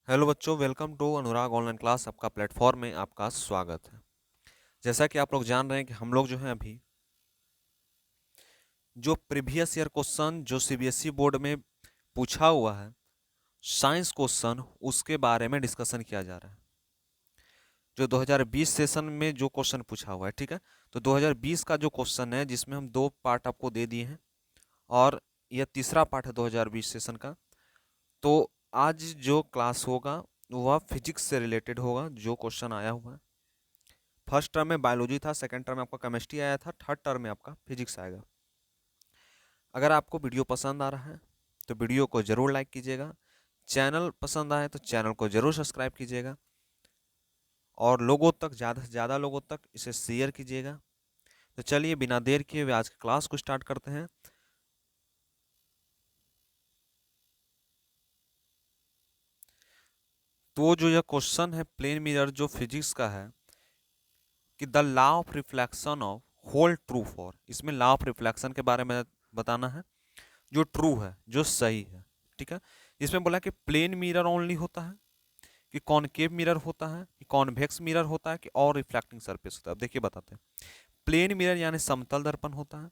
Hello बच्चों, welcome to Anurag online class. आपका platform में आपका स्वागत है। जैसा कि आप लोग जान रहे हैं कि हम लोग जो हैं अभी जो प्रीवियस ईयर क्वेश्चन जो सीबीएसई बोर्ड में पूछा हुआ है साइंस क्वेश्चन, उसके बारे में डिस्कशन किया जा रहा है। जो 2020 सेशन में जो क्वेश्चन पूछा हुआ है, ठीक है। तो 2020 का जो क्वेश्चन है, जिसमें हम दो पार्ट आपको दे दिए हैं और यह तीसरा पार्ट है 2020 सेशन का। तो आज जो क्लास होगा वह फिजिक्स से रिलेटेड होगा। जो क्वेश्चन आया हुआ है, फर्स्ट टर्म में बायोलॉजी था, सेकंड टर्म में आपका केमिस्ट्री आया था, थर्ड टर्म में आपका फिजिक्स आएगा। अगर आपको वीडियो पसंद आ रहा है तो वीडियो को ज़रूर लाइक कीजिएगा। चैनल पसंद आए तो चैनल को ज़रूर सब्सक्राइब कीजिएगा और लोगों तक, ज़्यादा से ज़्यादा लोगों तक इसे शेयर कीजिएगा। तो चलिए बिना देर किए हुए आज की क्लास को स्टार्ट करते हैं। तो जो यह क्वेश्चन है प्लेन मिरर, जो फिजिक्स का है कि the law of reflection of hold true for, इसमें लॉ ऑफ रिफ्लेक्शन के बारे में बताना है जो ट्रू है, जो सही है, ठीक है। इसमें बोला कि प्लेन मिरर ओनली होता है, कि कॉनकेव मिरर होता है, कि कॉन्वेक्स मिरर होता है, कि और रिफ्लेक्टिंग सरफेस होता है। अब देखिए बताते हैं। प्लेन मिरर यानी समतल दर्पण होता है,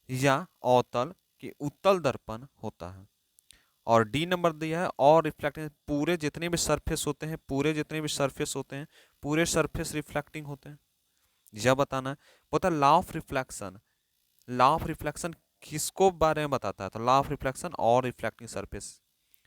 या अवतल कि उत्तल दर्पण होता है। और डी नंबर दिया है और रिफ्लेक्टिंग, पूरे जितने भी सरफेस होते हैं, पूरे जितने भी सरफेस होते हैं, पूरे सरफेस रिफ्लेक्टिंग होते हैं। यह बताना है। पता law of reflection, law of reflection किसको बारे में बताता है? तो लॉ ऑफ रिफ्लेक्शन और रिफ्लेक्टिंग सरफेस,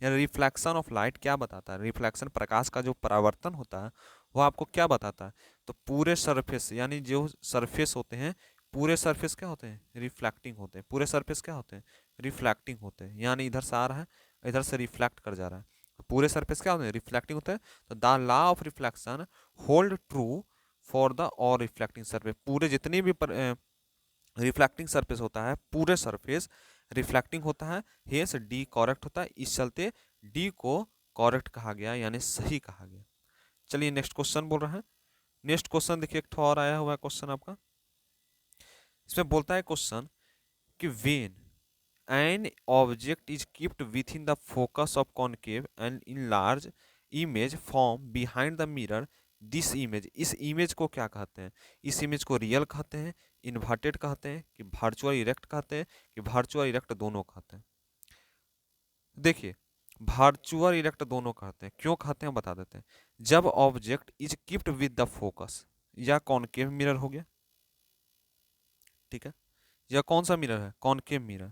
यानी रिफ्लेक्शन ऑफ लाइट क्या बताता है? रिफ्लेक्शन, प्रकाश का जो परावर्तन होता है वो आपको क्या बताता है? तो पूरे सरफेस, यानी जो सरफेस होते हैं, पूरे सरफेस क्या होते हैं? रिफ्लेक्टिंग होते हैं। पूरे सरफेस क्या होते हैं? रिफ्लेक्टिंग होते हैं। यानी इधर से आ रहा है, इधर से रिफ्लेक्ट कर जा रहा है, तो पूरे सरफेस क्या होते हैं? रिफ्लेक्टिंग होते हैं। तो the law of reflection hold true for the और रिफ्लेक्टिंग सरफेस, पूरे जितनी भी रिफ्लेक्टिंग सरफेस होता है, पूरे सरफेस रिफ्लेक्टिंग होता है। हेस डी करेक्ट होता है, इस चलते डी को करेक्ट कहा गया, यानी सही कहा गया। चलिए नेक्स्ट क्वेश्चन बोल रहा है। नेक्स्ट क्वेश्चन देखिए, एक और आया हुआ है क्वेश्चन आपका। इसमें बोलता है क्वेश्चन कि when an object is keeped with in the focus of concave and in large image form behind the mirror, this image, इस इमेज को क्या कहते हैं? इस इमेज को रियल कहते हैं, इन्वर्टेड कहते हैं, कि वर्चुअल इरेक्ट कहते हैं, कि वर्चुअल इरेक्ट दोनों कहते हैं? देखिए, वर्चुअल इरेक्ट दोनों कहते हैं। क्यों कहते हैं बता देते हैं। जब object is keeped with the focus, या कॉनकेव मिरर हो गया, ठीक है, या कौन सा मिरर है? कॉनकेव मिरर,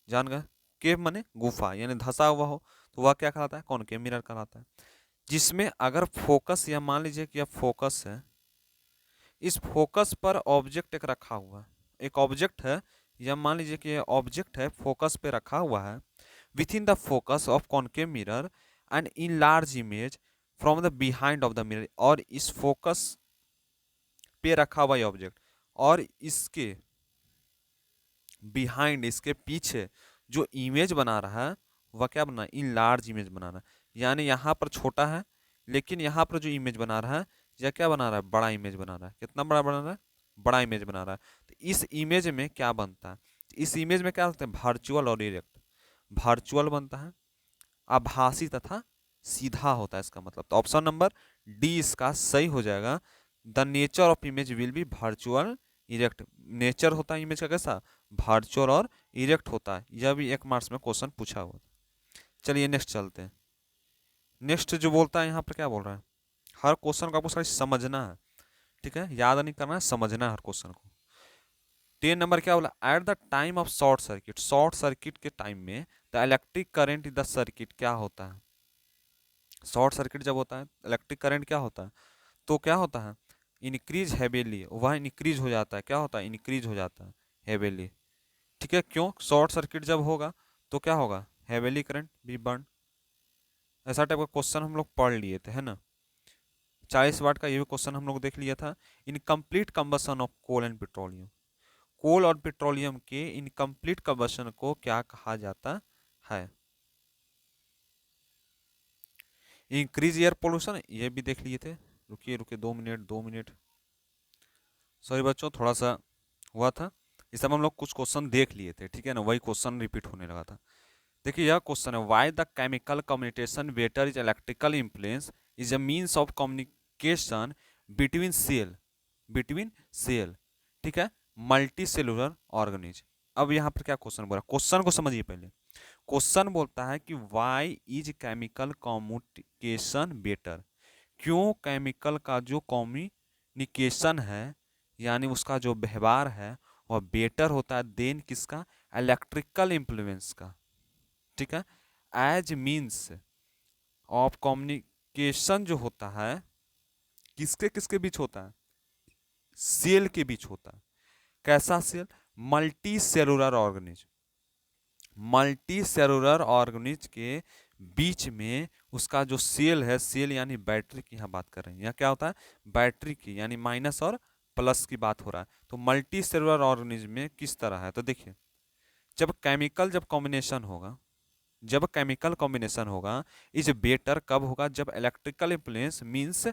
जान गए। केव माने गुफा, यानी धंसा हुआ हो, तो वह क्या कहलाता है? कॉनकेव मिरर कहलाता है। जिसमें अगर फोकस, या मान लीजिए कि यह फोकस है, इस फोकस पर ऑब्जेक्ट एक रखा हुआ है, एक ऑब्जेक्ट है, या मान लीजिए कि यह ऑब्जेक्ट है, फोकस पे रखा हुआ है, with in the focus of concave mirror and in large image from the behind of the mirror, और इस फोकस पे रखा हुआ ऑब्जेक्ट, और इसके बिहाइंड, इसके पीछे जो इमेज बना रहा है वह क्या बना? इन लार्ज इमेज बना रहा है। यानी यहाँ पर छोटा है, लेकिन यहाँ पर जो इमेज बना रहा है, यह क्या बना रहा है? बड़ा इमेज बना रहा है। कितना बड़ा बना रहा है? बड़ा इमेज बना रहा है। तो इस इमेज में क्या बनता है? इस इमेज में क्या होता है? वर्चुअल और इरेक्ट। वर्चुअल बनता है, आभासी तथा सीधा होता है इसका मतलब। तो ऑप्शन नंबर डी इसका सही हो जाएगा। The nature of image will be virtual erect. Nature होता है इमेज का कैसा? वर्चुअल और इरेक्ट होता है। यह भी एक मार्क्स में क्वेश्चन पूछा हुआ था। चलिए नेक्स्ट चलते हैं। नेक्स्ट जो बोलता है यहाँ पर, क्या बोल रहा है? हर क्वेश्चन को आपको सारी समझना है, ठीक है, याद नहीं करना है, समझना है हर क्वेश्चन को। 10 नंबर क्या बोला? At the time of short circuit, short circuit के टाइम में the electric current in the circuit क्या होता है? शॉर्ट सर्किट जब होता है, इलेक्ट्रिक करंट क्या होता है? तो क्या होता है? इंक्रीज हैवीली, वह इंक्रीज हो जाता है। क्या होता है? इंक्रीज हो जाता है हैवीली, ठीक है। क्यों? शॉर्ट सर्किट जब होगा तो क्या होगा? हैवीली करंट भी बर्न। ऐसा टाइप का क्वेश्चन हम लोग पढ़ लिए थे, है ना। 40 वाट का ये भी क्वेश्चन हम लोग देख लिया था। Incomplete combustion of coal and petroleum, coal और पेट्रोलियम के इनकम्प्लीट कंबशन को क्या कहा जाता है? इंक्रीज एयर पोल्यूशन, ये भी देख लिए थे। रुकिए रुकिए, 2 मिनट 2 मिनट, सॉरी बच्चों, थोड़ा सा हुआ था। इस समय हम लोग कुछ क्वेश्चन देख लिए थे, ठीक है ना, वही क्वेश्चन रिपीट होने लगा था। देखिए यह क्वेश्चन है, why the chemical communication whether is electrical impulse is a means of communication between cell, ठीक है, मल्टी सेलुलर ऑर्गेनिज्म। अब यहाँ पर क्या क्वेश्चन बोला, क्वेश्चन को समझिए पहले। क्वेश्चन बोलता है कि why is chemical communication better, क्यों केमिकल का जो कम्युनिकेशन है यानी उसका जो व्यवहार है वह बेटर होता है देन किसका, इलेक्ट्रिकल इम्प्लुएंस का, ठीक है। एज मीन्स ऑफ कम्युनिकेशन जो होता है किसके किसके बीच होता है, सेल के बीच होता है। कैसा cell, multi cellular organism, multi cellular organism के बीच में उसका जो सेल है, सेल यानी बैटरी की यहाँ बात कर रहे हैं, यहाँ क्या होता है, बैटरी की यानी माइनस और प्लस की बात हो रहा है। तो मल्टी सेलुलर ऑर्गेनिज्म में किस तरह है, तो देखिए जब कॉम्बिनेशन होगा, जब केमिकल कॉम्बिनेशन होगा इज बेटर कब होगा, जब electrical influence means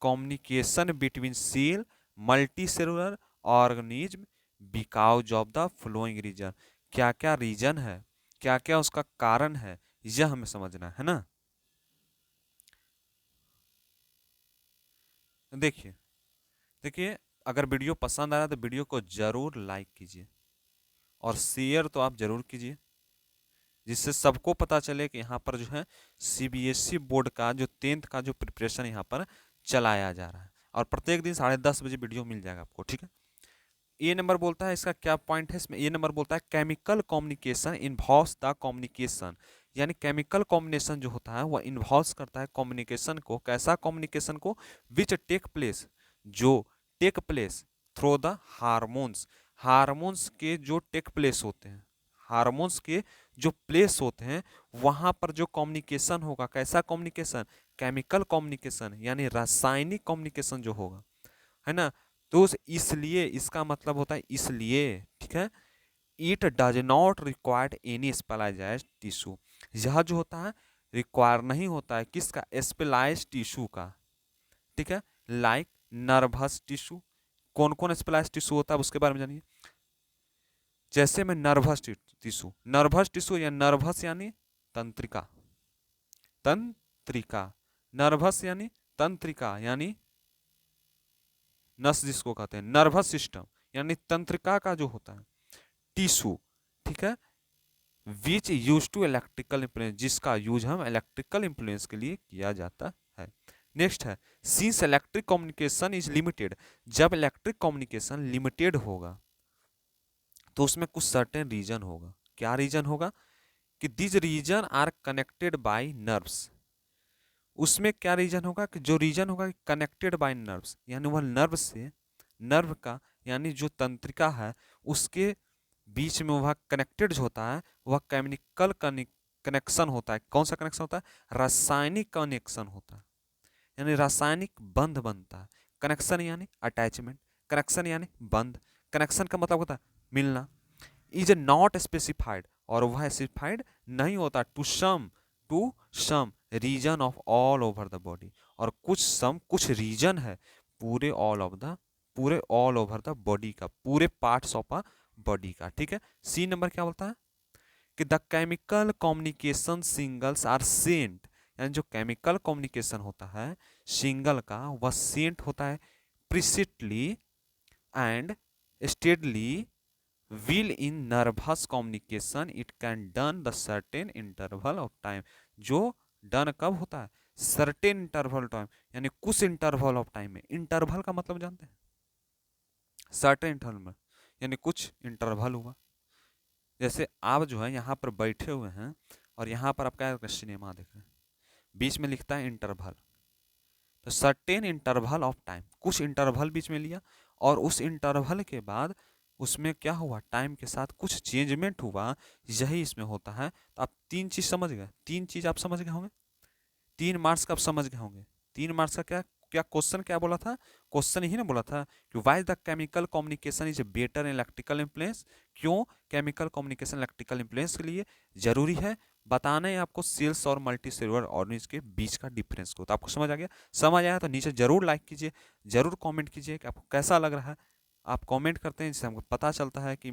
communication between cell multi cellular organism because of the flowing region. क्या क्या रीजन है, क्या क्या उसका कारण है, यह हमें समझना है ना। देखिए देखिए अगर वीडियो पसंद आया तो वीडियो को जरूर लाइक कीजिए और शेयर तो आप जरूर कीजिए, जिससे सबको पता चले कि यहाँ पर जो है सीबीएसई बोर्ड का जो 10th का जो प्रिपरेशन यहाँ पर चलाया जा रहा है और प्रत्येक दिन 10:30 बजे वीडियो मिल जाएगा आपको, ठीक है। ए नंबर बोलता है, इसका क्या पॉइंट है इसमें, ए नंबर बोलता है chemical communication involves the communication, यानी केमिकल कॉम्बिनेशन जो होता है वह इन्वॉल्व करता है कम्युनिकेशन को, कैसा कम्युनिकेशन को, विच टेक प्लेस, जो take place through the hormones, hormones के जो टेक प्लेस होते हैं, हार्मोन्स के जो प्लेस होते हैं वहां पर जो कम्युनिकेशन होगा, कैसा कम्युनिकेशन, केमिकल कम्युनिकेशन यानी रासायनिक कम्युनिकेशन जो होगा, है ना। तो इसलिए इसका मतलब होता है इसलिए, ठीक है, it does not required any specialised tissue, यह जो होता है रिक्वायर नहीं होता है किसका, स्पेशलाइज्ड टिश्यू का, ठीक है, लाइक नर्वस टिश्यू। कौन कौन स्पेशलाइज्ड टिश्यू होता है उसके बारे में जानिए, जैसे में नर्वस टिश्यू, नर्वस टिश्यू या नर्वस यानी तंत्रिका, तंत्रिका, नर्वस यानी तंत्रिका यानी नस जिसको कहते हैं, नर्वस सिस्टम यानी तंत्रिका का जो होता है, टिश्यू, ठीक है, which use to electrical influence, जिसका यूज हम इलेक्ट्रिकल इन्फ्लुएंस के लिए किया जाता है। नेक्स्ट है, since electric communication is limited, जब इलेक्ट्रिक कम्युनिकेशन लिमिटेड होगा तो उसमें कुछ सर्टेन रीजन होगा, क्या रीजन होगा, कि this region are connected by nerves, उसमें क्या रीजन होगा, कि जो रीजन होगा कनेक्टेड बाय नर्व्स यानी वह नर्व से, नर्व का यानी जो तंत्रिका है उसके बीच में वह कनेक्टेड जो होता है वह केमिकल कनेक्शन होता है। कौन सा कनेक्शन होता है, रासायनिक कनेक्शन होता है, यानी रासायनिक बंध बनता है। कनेक्शन यानी अटैचमेंट, कनेक्शन यानी बंध, कनेक्शन का मतलब होता है मिलना। इज नॉट स्पेसिफाइड, और वह स्पेसिफाइड नहीं होता, to some region of all over the body, और कुछ रीजन है पूरे ऑल ओवर द बॉडी का, पूरे पार्ट्स ऑफ अ बॉडी का, ठीक है। सी नंबर क्या बोलता है कि the chemical communication signals are sent, यानी जो केमिकल कम्युनिकेशन होता है सिंगल का वह सेंट होता है precisely and steadily, will in nervous communication it can done the certain interval of time, जो डन कब होता है, सर्टेन इंटरवल टाइम यानी कुछ इंटरवल ऑफ टाइम में, इंटरवल का मतलब जानते हैं, सर्टेन इंटरवल में यानी कुछ इंटरवल हुआ। जैसे आप जो है यहाँ पर बैठे हुए हैं और यहाँ पर आप क्या सिनेमा देख रहे हैं, बीच में लिखता है इंटरवल, तो सर्टेन इंटरवल ऑफ टाइम, कुछ इंटरवल बीच में लिया और उस इंटरवल के बाद उसमें क्या हुआ, टाइम के साथ कुछ चेंजमेंट हुआ, यही इसमें होता है। तो आप तीन चीज समझ गए, तीन चीज आप समझ गए होंगे, 3 मार्क्स का आप समझ गए होंगे। 3 मार्क्स का क्या क्या क्वेश्चन क्या बोला था, क्वेश्चन ही ना बोला था कि why the chemical communication is better in electrical influence, क्यों केमिकल कम्युनिकेशन इलेक्ट्रिकल इन्फ्लुएंस के लिए जरूरी है, बताना है आपको सेल्स और मल्टी सेलुलर ऑर्गेनिज्म के बीच का डिफरेंस को। तो आपको समझ आ गया, समझ आया तो नीचे जरूर लाइक कीजिए, जरूर कमेंट कीजिए कि आपको कैसा लग रहा है। आप कमेंट करते हैं जिससे हमको पता चलता है कि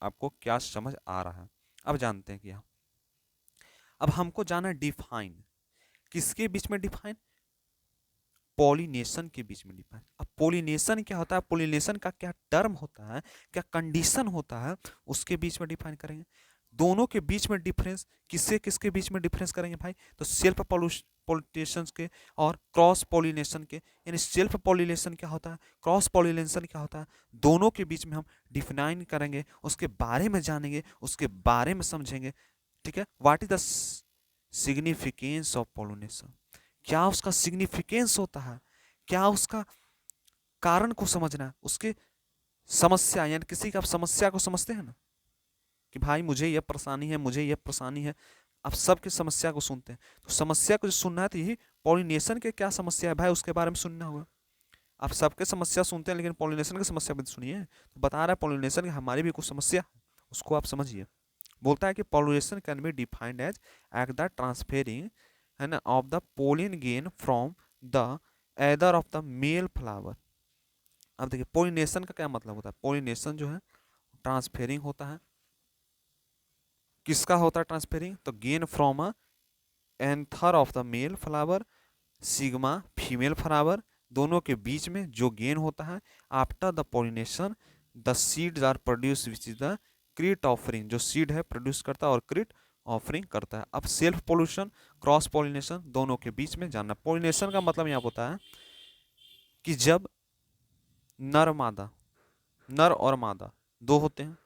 आपको क्या समझ आ रहा है। अब जानते हैं कि अब हमको जाना है डिफाइन, किसके बीच में डिफाइन, पॉलिनेशन के बीच में डिफाइन। अब पॉलिनेशन क्या होता है, पॉलिनेशन का क्या टर्म होता है, क्या कंडीशन होता है, उसके बीच में डिफाइन करेंगे। दोनों के बीच में डिफरेंस, किससे किसके बीच में डिफरेंस करेंगे भाई, तो सेल्फ पॉलिनेशन के और क्रॉस पॉलिनेशन के। यानी सेल्फ पॉलिनेशन क्या होता है, क्रॉस पॉलिनेशन क्या होता है, दोनों के बीच में हम डिफाइन करेंगे, उसके बारे में जानेंगे, उसके बारे में समझेंगे। ठीक है, what is the significance of pollination, क्या उसका सिग्निफिकेंस होता है, क्या उसका कारण को समझना है, उसके समस्या, यानी किसी का आप समस्या को समझते हैं ना, कि भाई मुझे यह परेशानी है, मुझे यह परेशानी है, आप सबकी समस्या को सुनते हैं। तो समस्या को जो सुनना है, तो यही पॉलिनेशन के क्या समस्या है भाई, उसके बारे में सुनना होगा। आप सबके समस्या सुनते हैं, लेकिन पॉलिनेशन की समस्या भी सुनिए। तो बता रहा है पॉलिनेशन की हमारी भी कुछ समस्या है, उसको आप समझिए। बोलता है कि pollination can be defined as at the transferring है ना of the pollen grain from the anther of the male flower. अब देखिए पोलिनेशन का क्या मतलब होता है, पोलिनेशन जो है ट्रांसफेरिंग होता है। किसका होता है ट्रांसफेरिंग, तो grain from a anther of the male flower, stigma female flower, दोनों के बीच में जो गेन होता है। After the pollination the seeds are produce which is the create offering, जो सीड है प्रोड्यूस करता है और क्रीट ऑफरिंग करता है। अब सेल्फ पोल्यूशन, क्रॉस पोलिनेशन, दोनों के बीच में जानना। पोलिनेशन का मतलब यहाँ होता है कि जब नर मादा, नर और मादा दो होते हैं,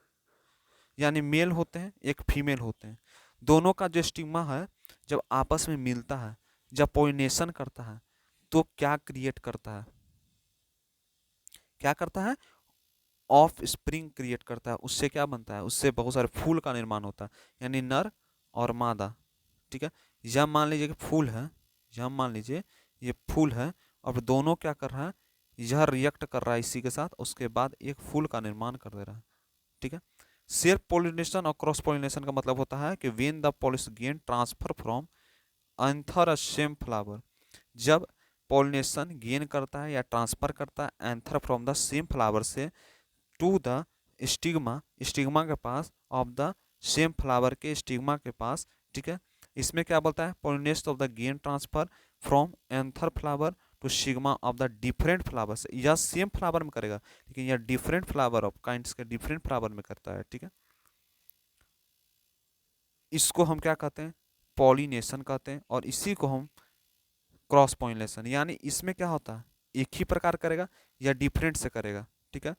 यानी मेल होते हैं एक फीमेल होते हैं, दोनों का जो स्टिग्मा है जब आपस में मिलता है, जब पोलिनेशन करता है, तो क्या क्रिएट करता है, क्या करता है, ऑफ स्प्रिंग क्रिएट करता है। उससे क्या बनता है, उससे बहुत सारे फूल का निर्माण होता है, यानी नर और मादा। ठीक है, यह मान लीजिए कि फूल है, यह मान लीजिए ये फूल है, और दोनों क्या कर रहा है, यह रिएक्ट कर रहा है इसी के साथ, उसके बाद एक फूल का निर्माण कर दे रहा है। ठीक है, सेल्फ पोलिनेशन और क्रॉस पोलिनेशन का मतलब होता है कि when the pollen grain transfer from anther same flower, जब पोलिनेशन गेन करता है या ट्रांसफर करता है anther from the same flower से टू द स्टिग्मा, स्टिग्मा के पास, ऑफ द सेम फ्लावर के स्टिग्मा के पास। ठीक है, इसमें क्या बोलता है, pollination of the grain transfer from anther flower to stigma of the different flower से, यह सेम फ्लावर में करेगा लेकिन यह डिफरेंट फ्लावर ऑफ काइंड्स के डिफरेंट फ्लावर में करता है। ठीक है, इसको हम क्या कहते हैं, पॉलिनेशन कहते हैं, और इसी को हम क्रॉस पॉलिनेशन, यानी इसमें क्या होता है, एक ही प्रकार करेगा या डिफरेंट से करेगा। ठीक है,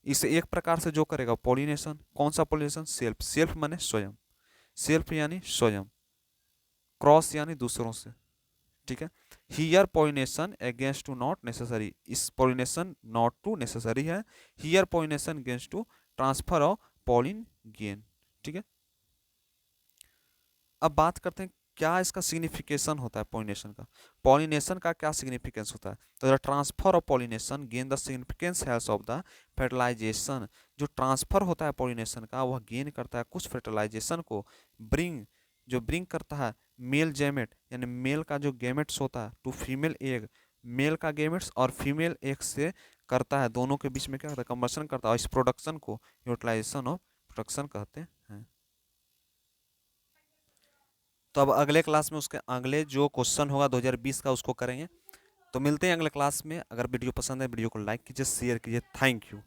इसे एक प्रकार से जो करेगा पॉलिनेशन, कौन सा पॉलिनेशन, सेल्फ, सेल्फ माने स्वयं, सेल्फ यानी स्वयं, क्रॉस यानी दूसरों से। ठीक है, here pollination against to not necessary, इस पॉलिनेशन नॉट टू नेसेसरी है, here pollination against to transfer of pollen grain. ठीक है, अब बात करते हैं क्या इसका सिग्निफिकेशन होता है पॉलिनेशन का, पॉलिनेशन का क्या सिग्निफिकेंस होता है। तो the transfer of pollination gain the significance helps of the fertilization, जो ट्रांसफर होता है पॉलिनेशन का वह गेन करता है कुछ फर्टिलाइजेशन को, ब्रिंग, जो ब्रिंग करता है मेल गैमेट, यानी मेल का जो गैमेट्स होता है टू फीमेल एग, मेल का गैमेट्स और फीमेल एग से करता है, दोनों के बीच में क्या करता है, कंबर्सन करता है, और इस प्रोडक्शन को यूटिलाइजेशन ऑफ प्रोडक्शन कहते हैं। तो अब अगले क्लास में उसके अगले जो क्वेश्चन होगा 2020 का उसको करेंगे। तो मिलते हैं अगले क्लास में। अगर वीडियो पसंद है वीडियो को लाइक कीजिए, शेयर कीजिए। Thank you.